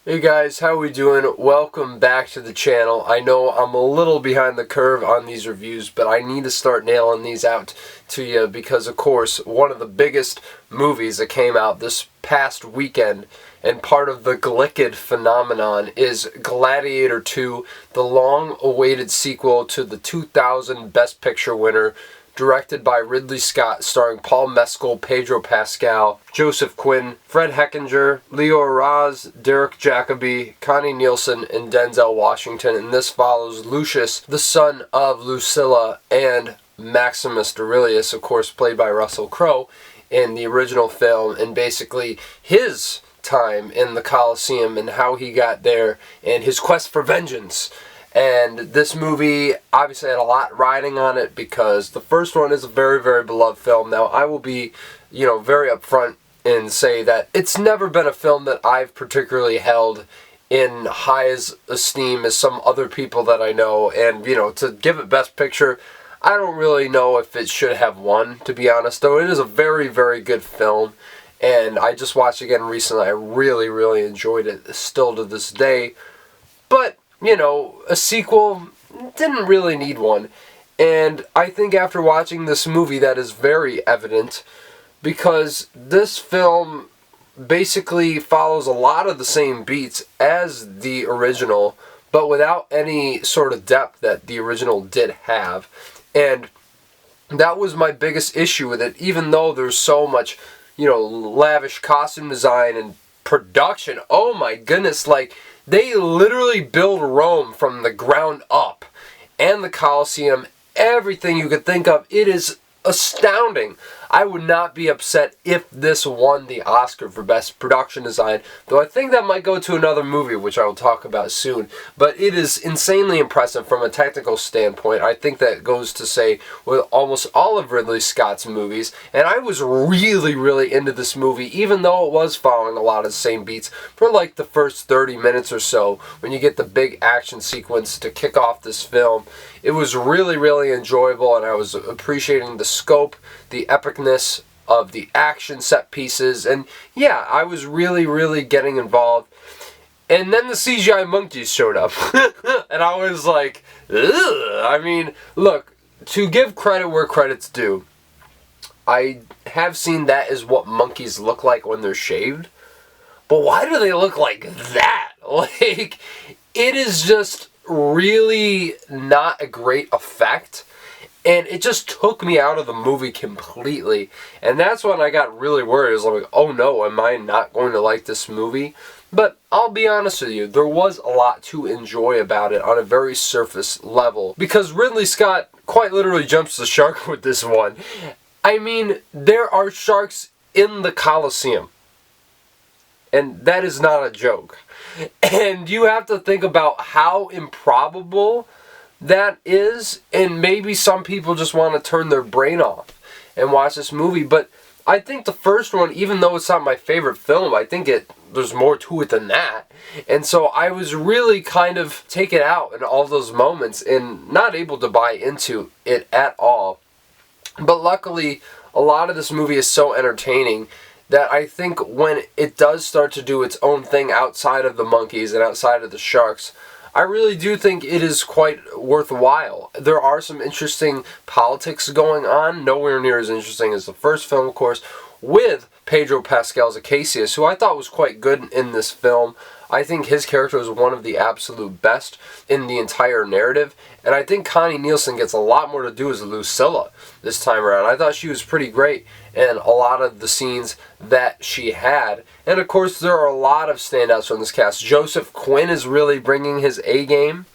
Hey guys, how we doing? Welcome back to the channel. I know I'm a little behind the curve on these reviews, but I need to start nailing these out to you because, of course, one of the biggest movies that came out this past weekend and part of the Glicked phenomenon is Gladiator II, the long-awaited sequel to the 2000 Best Picture winner, directed by Ridley Scott, starring Paul Mescal, Pedro Pascal, Joseph Quinn, Fred Hechinger, Leo Araz, Derek Jacobi, Connie Nielsen, and Denzel Washington. And this follows Lucius, the son of Lucilla, and Maximus Aurelius, of course, played by Russell Crowe in the original film, and basically his time in the Colosseum and how he got there and his quest for vengeance. And this movie obviously had a lot riding on it because the first one is a very, very beloved film. Now, I will be, very upfront and say that it's never been a film that I've particularly held in high esteem as some other people that I know. And, to give it Best Picture, I don't really know if it should have won, to be honest, though it is a very, very good film. And I just watched it again recently. I really, really enjoyed it still to this day. But a sequel didn't really need one. And I think after watching this movie that is very evident, because this film basically follows a lot of the same beats as the original, but without any sort of depth that the original did have. And that was my biggest issue with it, even though there's so much, lavish costume design and production. Oh my goodness, they literally build Rome from the ground up, and the Colosseum, everything you could think of. It is astounding. I would not be upset if this won the Oscar for Best Production Design, though I think that might go to another movie, which I will talk about soon. But it is insanely impressive from a technical standpoint. I think that goes to say with almost all of Ridley Scott's movies, and I was really, really into this movie, even though it was following a lot of the same beats for the first 30 minutes or so, when you get the big action sequence to kick off this film. It was really, really enjoyable, and I was appreciating the scope, the epicness of the action set pieces, and yeah, I was really, really getting involved. And then the CGI monkeys showed up, and I was like, ugh. I mean, look, to give credit where credit's due, I have seen that is what monkeys look like when they're shaved, but why do they look like that? It is just really not a great effect, and it just took me out of the movie completely. And that's when I got really worried. I was like, oh no, am I not going to like this movie? But I'll be honest with you, there was a lot to enjoy about it on a very surface level, because Ridley Scott quite literally jumps the shark with this one. I mean, there are sharks in the Colosseum, and that is not a joke. And you have to think about how improbable that is, and maybe some people just want to turn their brain off and watch this movie. But I think the first one, even though it's not my favorite film, I think there's more to it than that. And so I was really kind of taken out in all those moments and not able to buy into it at all. But luckily, a lot of this movie is so entertaining that I think when it does start to do its own thing outside of the monkeys and outside of the sharks, I really do think it is quite worthwhile. There are some interesting politics going on, nowhere near as interesting as the first film, of course, with Pedro Pascal's Acacius, who I thought was quite good in this film. I think his character is one of the absolute best in the entire narrative, and I think Connie Nielsen gets a lot more to do as Lucilla this time around. I thought she was pretty great in a lot of the scenes that she had. And of course, there are a lot of standouts from this cast. Joseph Quinn is really bringing his A game,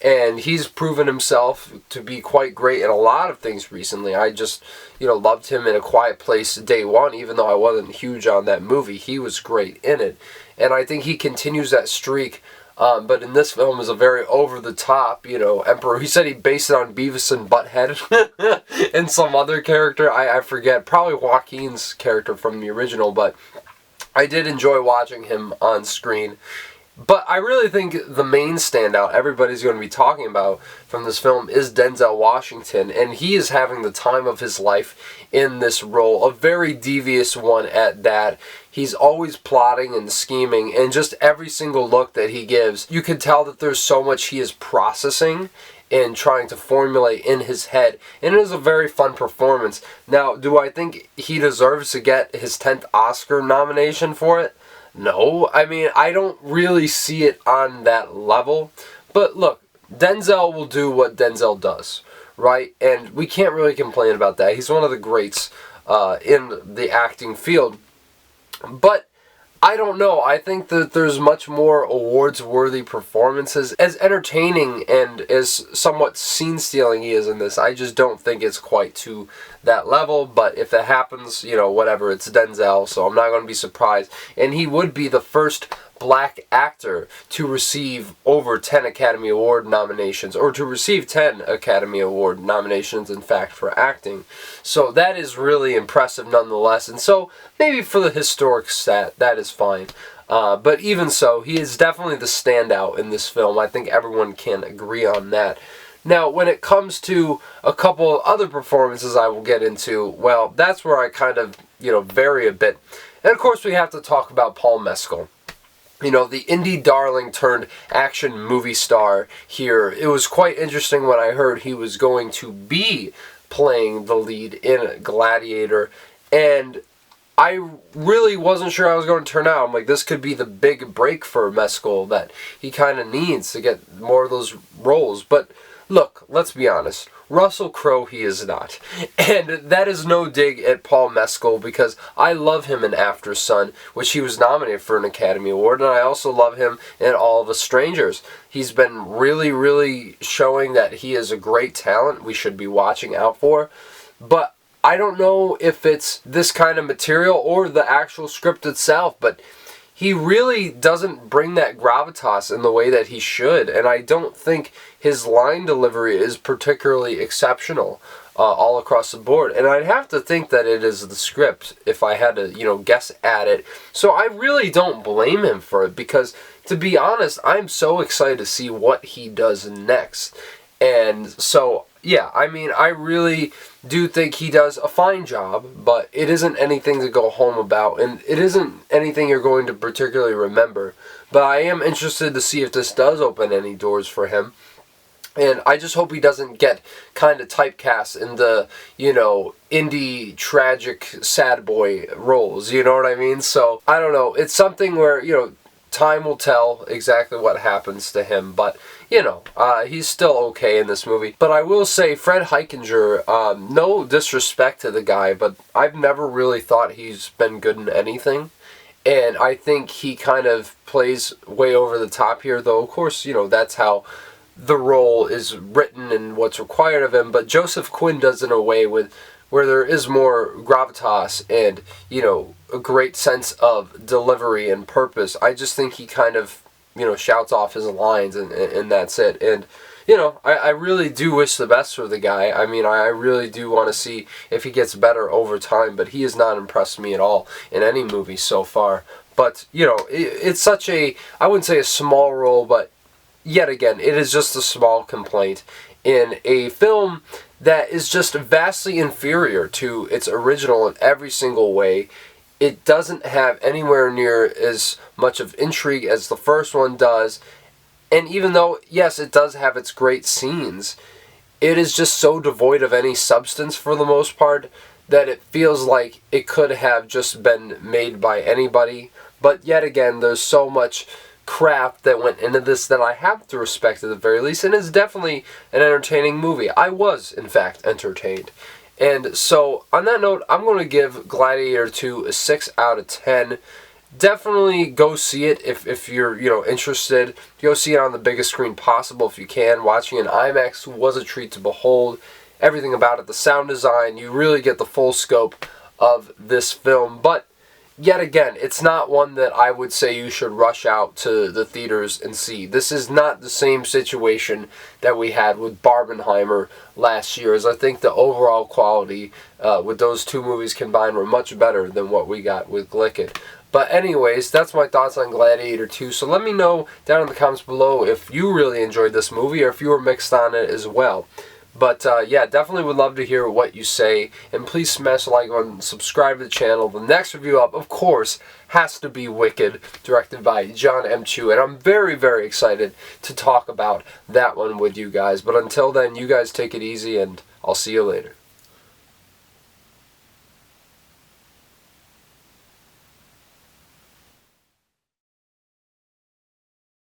and he's proven himself to be quite great in a lot of things recently. I just, loved him in A Quiet Place day one, even though I wasn't huge on that movie. He was great in it. And I think he continues that streak. But in this film is a very over-the-top, emperor. He said he based it on Beavis and Butthead and some other character. I forget. Probably Joaquin's character from the original. But I did enjoy watching him on screen. But I really think the main standout everybody's going to be talking about from this film is Denzel Washington, and he is having the time of his life in this role, a very devious one at that. He's always plotting and scheming, and just every single look that he gives, you can tell that there's so much he is processing and trying to formulate in his head, and it is a very fun performance. Now, do I think he deserves to get his 10th Oscar nomination for it? No, I mean, I don't really see it on that level. But look, Denzel will do what Denzel does, right? And we can't really complain about that. He's one of the greats in the acting field. But I don't know. I think that there's much more awards-worthy performances. As entertaining and as somewhat scene-stealing he is in this, I just don't think it's quite to that level. But if it happens, you know, whatever, it's Denzel, so I'm not going to be surprised. And he would be the first black actor to receive over 10 Academy Award nominations, or to receive 10 Academy Award nominations, in fact, for acting. So that is really impressive nonetheless, and so maybe for the historic stat, that is fine. But even so, he is definitely the standout in this film. I think everyone can agree on that. Now, when it comes to a couple of other performances I will get into, well, that's where I kind of, you know, vary a bit. And of course, we have to talk about Paul Mescal. You know, the indie darling turned action movie star here. It was quite interesting when I heard he was going to be playing the lead in Gladiator, and I really wasn't sure how it was going to turn out. I'm like, this could be the big break for Mescal that he kind of needs to get more of those roles. But look, let's be honest. Russell Crowe, he is not. And that is no dig at Paul Mescal, because I love him in After Sun, which he was nominated for an Academy Award, and I also love him in All of Us Strangers. He's been really, really showing that he is a great talent we should be watching out for. But I don't know if it's this kind of material or the actual script itself, but he really doesn't bring that gravitas in the way that he should, and I don't think his line delivery is particularly exceptional all across the board. And I'd have to think that it is the script if I had to, you know, guess at it. So I really don't blame him for it, because to be honest, I'm so excited to see what he does next. And so, yeah, I mean, I really do think he does a fine job, but it isn't anything to go home about, and it isn't anything you're going to particularly remember. But I am interested to see if this does open any doors for him. And I just hope he doesn't get kind of typecast in the, you know, indie, tragic, sad boy roles. You know what I mean? So, I don't know. It's something where, you know, time will tell exactly what happens to him, but, you know, he's still okay in this movie. But I will say, Fred Heichinger, no disrespect to the guy, but I've never really thought he's been good in anything. And I think he kind of plays way over the top here, though, of course, you know, that's how the role is written and what's required of him. But Joseph Quinn does it in a way with where there is more gravitas and, you know, a great sense of delivery and purpose. I just think he kind of, you know, shouts off his lines, and that's it. And, you know, I really do wish the best for the guy. I mean, I really do want to see if he gets better over time, but he has not impressed me at all in any movie so far. But, you know, it's such a, I wouldn't say a small role, but yet again, it is just a small complaint in a film that is just vastly inferior to its original in every single way. It doesn't have anywhere near as much of intrigue as the first one does. And even though, yes, it does have its great scenes, it is just so devoid of any substance for the most part that it feels like it could have just been made by anybody. But yet again, there's so much craft that went into this that I have to respect at the very least, and it's definitely an entertaining movie. I was, in fact, entertained. And so, on that note, I'm going to give Gladiator 2 a 6 out of 10. Definitely go see it if you're, you know, interested. Go see it on the biggest screen possible if you can. Watching in IMAX was a treat to behold. Everything about it, the sound design, you really get the full scope of this film. But yet again, it's not one that I would say you should rush out to the theaters and see. This is not the same situation that we had with Barbenheimer last year, as I think the overall quality with those two movies combined were much better than what we got with Glicket. But anyways, that's my thoughts on Gladiator 2. So let me know down in the comments below if you really enjoyed this movie or if you were mixed on it as well. But yeah, definitely would love to hear what you say. And please smash the like button, subscribe to the channel. The next review up, of course, has to be Wicked, directed by John M. Chu. And I'm very, very excited to talk about that one with you guys. But until then, you guys take it easy, and I'll see you later.